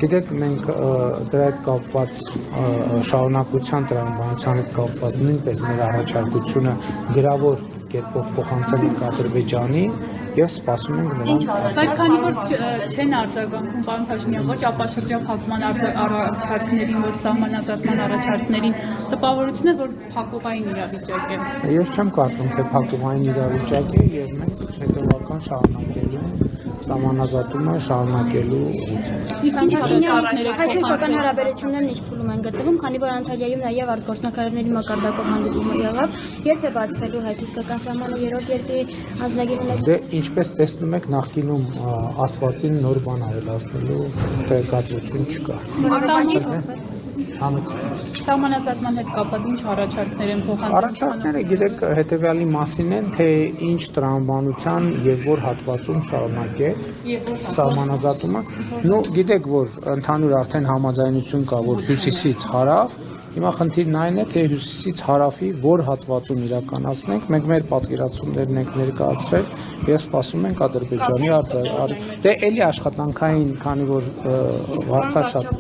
Գիտեք, մենք դրա հետ կապված շարունակության տրամաբանության հետ կապված նույնպես մեր առաջարկությունը գրավոր կերպով փոխանցել ենք Ադրբեջանին եւ սպասում ենք նրանց։ Բայց քանի որ չեն արձագանքում, պարոն Փաշինյան, ոչ ապաշրջափակման առաջարկներին, ոչ սահմանազատման առաջարկներին, տպավորություն է, որ փակուղային իրավիճակ է։ Ես չեմ կարծում, թե փակուղային իրավիճակ է եւ մենք հետեւական շարունակելու սահմանազատումը շարունակելու հայ-թուրքական հարաբերություններն ինչ փուլում են գտնվում, քանի որ Անտալիայում նաև արտգործնախարարների մակարդակով հանդիպումը եղավ, երբ է բացվելու հայ-թուրքական սահմանը երրորդ երկրի ազնագիրը։ Դե ինչպես տեսնում եք, նախկինում ասվածին նոր բան ավելացնելու տեղեկատվություն չկա։ Սահմանազատման հետ կապված ինչ առաջարկներ են փոխանցում։ Առաջարկները գիտեք հետևյալի մասին են, թե ինչ տրամաբանության եւ որ հատվածում շարունակել սահմանազատումը։ Նու գիտեք, որ ընդհանուր արդեն համաձայնություն կա, որ հյուսիսից հարավ, հիմա խնդիրն այն է, թե հյուսիսից հարավի որ հատվածում իրականացնենք, մենք մեր պատկերացումներն ենք ներկայացրել եւ սպասում ենք Ադրբեջանի դե էլի աշխատանքային, քանի որ հարցաշատ